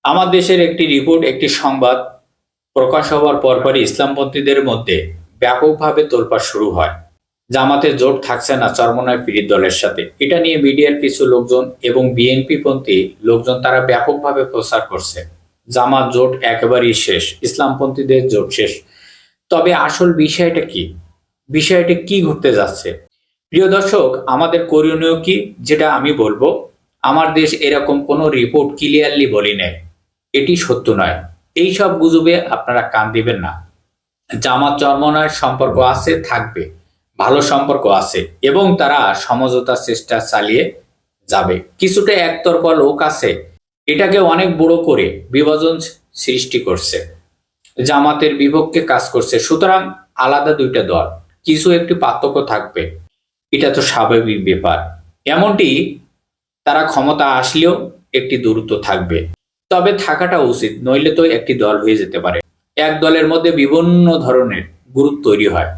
আমার দেশের একটি রিপোর্ট, একটি সংবাদ প্রকাশ হওয়ার পরপরই ইসলামপন্থীদের মধ্যে ব্যাপকভাবে তোলপাড় শুরু হয়। জামাতে জোট থাকছে না চরমনায় পীড়িত দলের সাথে। এটা নিয়ে মিডিয়ার কিছু লোকজন এবং বিএনপি পন্থী লোকজন তারা ব্যাপকভাবে প্রচার করছে জামাত জোট একেবারেই শেষ, ইসলামপন্থীদের জোট শেষ। তবে আসল বিষয়টা কি, বিষয়টা কি ঘটতে যাচ্ছে? প্রিয় দর্শক, আমাদের করণীয় কি, যেটা আমি বলবো, আমার দেশ এরকম কোনো রিপোর্ট ক্লিয়ারলি বলি নাই, এটি সত্য নয়। এই সব গুজবে আপনারা কান দিবেন না। জামাত চরমনার সম্পর্ক আছে, থাকবে, ভালো সম্পর্ক আছে এবং তারা সমঝোতার চেষ্টা চালিয়ে যাবে। কিছুটা একতরফা লোক আছে, এটাকে অনেক বড় করে বিভাজন সৃষ্টি করছে, জামাতের বিপক্ষে কাজ করছে। সুতরাং আলাদা দুইটা দল, কিছু একটি পার্থক্য থাকবে, এটা তো স্বাভাবিক ব্যাপার। এমনটি তারা ক্ষমতা আসলেও একটি দূরত্ব থাকবে, তবে থাকাটা উচিত, নইলে তো একটি দল হয়ে যেতে পারে। এক দলের মধ্যে বিভিন্ন ধরনের গ্রুপ তৈরি হয়,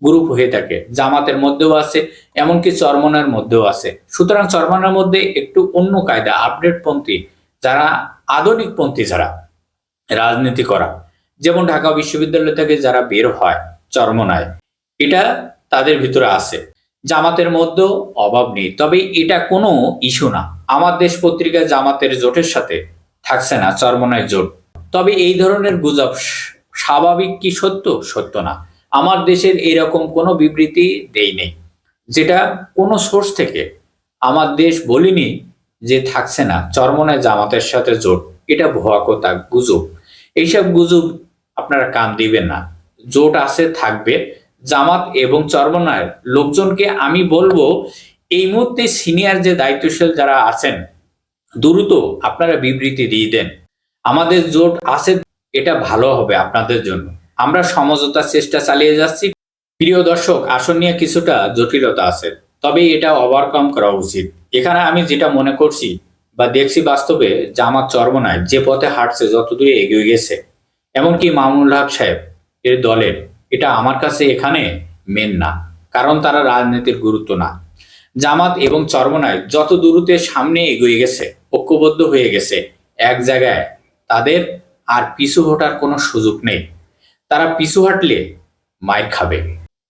গ্রুপ হয়ে থাকে, জামাতের মধ্যেও আছে, এমনকি চরমনার মধ্যেও আছে। সুতরাং চরমনার মধ্যে একটু অন্য কায়দা, আপডেট পন্থী যারা, আধুনিক পন্থী যারা রাজনীতি করা, যেমন ঢাকা বিশ্ববিদ্যালয় থেকে যারা বের হয় চরমনায়, এটা তাদের ভিতরে আছে। জামাতের মধ্যেও অভাব নেই, তবে এটা কোনো ইস্যু না। আমার দেশ পত্রিকা জামাতের জোটের সাথে থাকছে না চরমনায় জোট। তবে এই ধরনের গুজব স্বাভাবিক কি সত্য? সত্য না। আমার দেশের এরকম কোনো বিবৃতি দেই নেই, যেটা কোনো সোর্স থেকে আমার দেশ বলিনি যে থাকছে না চরমনায় জামাতের সাথে জোট। এটা ভুয়া কথা, গুজব। এইসব গুজব আপনারা কান দিবেন না। জোট আছে, থাকবে। জামাত এবং চরমনায়ের লোকজনকে আমি বলবো, এই মুহূর্তে সিনিয়র যে দায়িত্বশীল যারা আছেন, দ্রুত আপনারা বিবৃতি দিয়ে দেন, আমাদের জোট আছে, এটা ভালো হবে আপনাদের জন্য। আমরা সমঝোতার চেষ্টা চালিয়ে যাচ্ছি। প্রিয় দর্শক, আসন নিয়ে কিছুটা জটিলতা আছে, তবে এটা ওভারকাম করা উচিত। এখানে আমি যেটা মনে করছি বা দেখছি, বাস্তবে জামাত চরমনায় যে পথে হাঁটছে, যতদূরে এগিয়ে গেছে, এমনকি মামুনুল হক সাহেব এর দলের, এটা আমার কাছে এখানে মেন না, কারণ তারা রাজনীতির গুরুত্ব না। জামাত এবং চরমনায় যত দূরত্বের সামনে এগিয়ে গেছে, ঐক্যবদ্ধ হয়ে গেছে এক জায়গায়, তাদের আর পিছু হটার কোনো সুযোগ নেই। তারা পিছু হাঁটলে মাইর খাবে।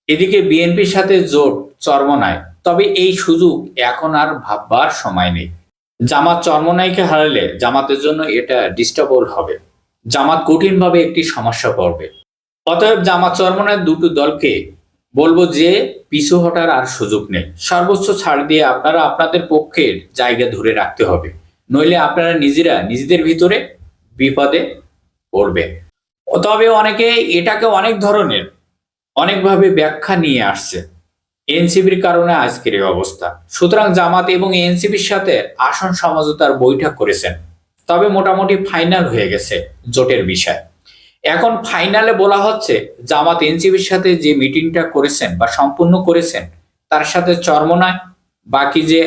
এদিকে বিএনপির সাথে জোট চরমনায়, তবে এই সুযোগ এখন আর ভাববার সময় নেই। জামাত চরমনাইকে হারালে জামাতের জন্য এটা ডিস্টার্বল হবে, জামাত কঠিনভাবে একটি সমস্যা পড়বে। অতএব জামাত চরমনায় দুটো দলকে বলবো যে পিছু হটার আর সুযোগ নেই। সর্বোচ্চ ছাড় দিয়ে আপনারা আপনাদের পক্ষের জায়গা ধরে রাখতে হবে, নইলে আপনারা নিজেরা নিজেদের ভিতরে বিপদে পড়বে। তবে অনেকে এটাকে অনেক ধরনের, অনেকভাবে ব্যাখ্যা নিয়ে আসছে। এনসিপির কারণে আজকের এই অবস্থা। সুতরাং জামাত এবং এনসিপির সাথে আসন সমঝোতার বৈঠক করেছেন, তবে মোটামুটি ফাইনাল হয়ে গেছে জোটের বিষয়। এখন ফাইনালে বলা হচ্ছে, জামাত এনসিপির সাথে যে মিটিংটা করেছেন বা সম্পূর্ণ করেছেন, তার সাথে চরমনায় বাকি যে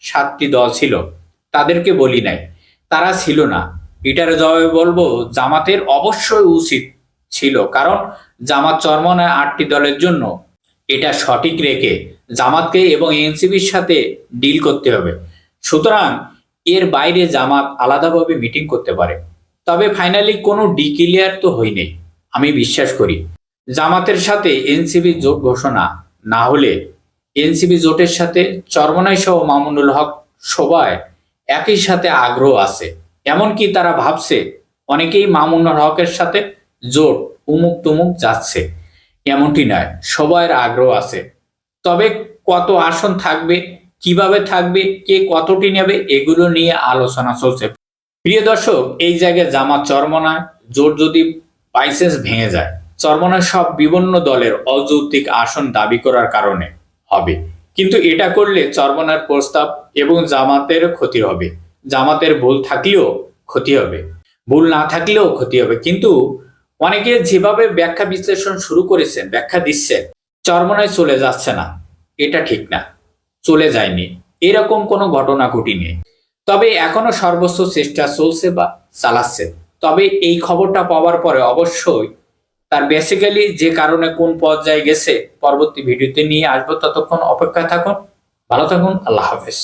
7টি দল ছিল তাদেরকে বলি নাই, তারা ছিল না। এটার জবাবে বলবো, জামাতের অবশ্যই উচিত ছিল, কারণ জামাত চরমনায় 8টি দলের জন্য এটা সঠিক রেখে জামাতকে এবং এনসিপির সাথে ডিল করতে হবে। সুতরাং এর বাইরে জামাত আলাদাভাবে মিটিং করতে পারে, তবে ফাইনালি কোনো ডিক্লিয়ার তো হয়নি। আমি বিশ্বাস করি জামাতের সাথে এনসিপি জোট ঘোষণা না হলে এনসিপি জোটের সাথে চরমনাই সহ মামুনুল হক সবাই একই সাথে আগ্রহ আছে। এমনকি তারা ভাবছে, অনেকেই মামুনুল হকের সাথে জোট উমুক তুমুক যাচ্ছে, এমনটি নয়, সবার আগ্রহ আছে। তবে কত আসন থাকবে, কিভাবে থাকবে, কে কতটি নেবে, এগুলো নিয়ে আলোচনা চলছে। প্রিয় দর্শক, এই জায়গায় জামাত চরমনায় জোট যদি বাইসেন্স ভেঙে যায়, চরমনায় সব বিভিন্ন দলের অযৌক্তিক আসন দাবি করার কারণে হবে। কিন্তু এটা করলে চরমনার প্রস্তাব এবং জামাতের ক্ষতি হবে। জামাতের ভুল থাকলেও ক্ষতি হবে, ভুল না থাকলেও ক্ষতি হবে। কিন্তু অনেকে যেভাবে ব্যাখ্যা বিশ্লেষণ শুরু করেছেন, ব্যাখ্যা দিচ্ছেন, চরমনায় চলে যাচ্ছে না, এটা ঠিক না, চলে যায়নি, এরকম কোনো ঘটনা ঘটেনি। তবে এখনো সর্বোচ্চ চেষ্টা চলছে বা চালাচ্ছে। তবে এই খবরটা পাওয়ার পরে অবশ্যই তার বেসিক্যালি যে কারণে কোন পর্যায়ে গেছে, পরবর্তী ভিডিওতে নিয়ে আসবো। ততক্ষণ অপেক্ষায় থাকুন, ভালো থাকুন, আল্লাহ হাফেজ।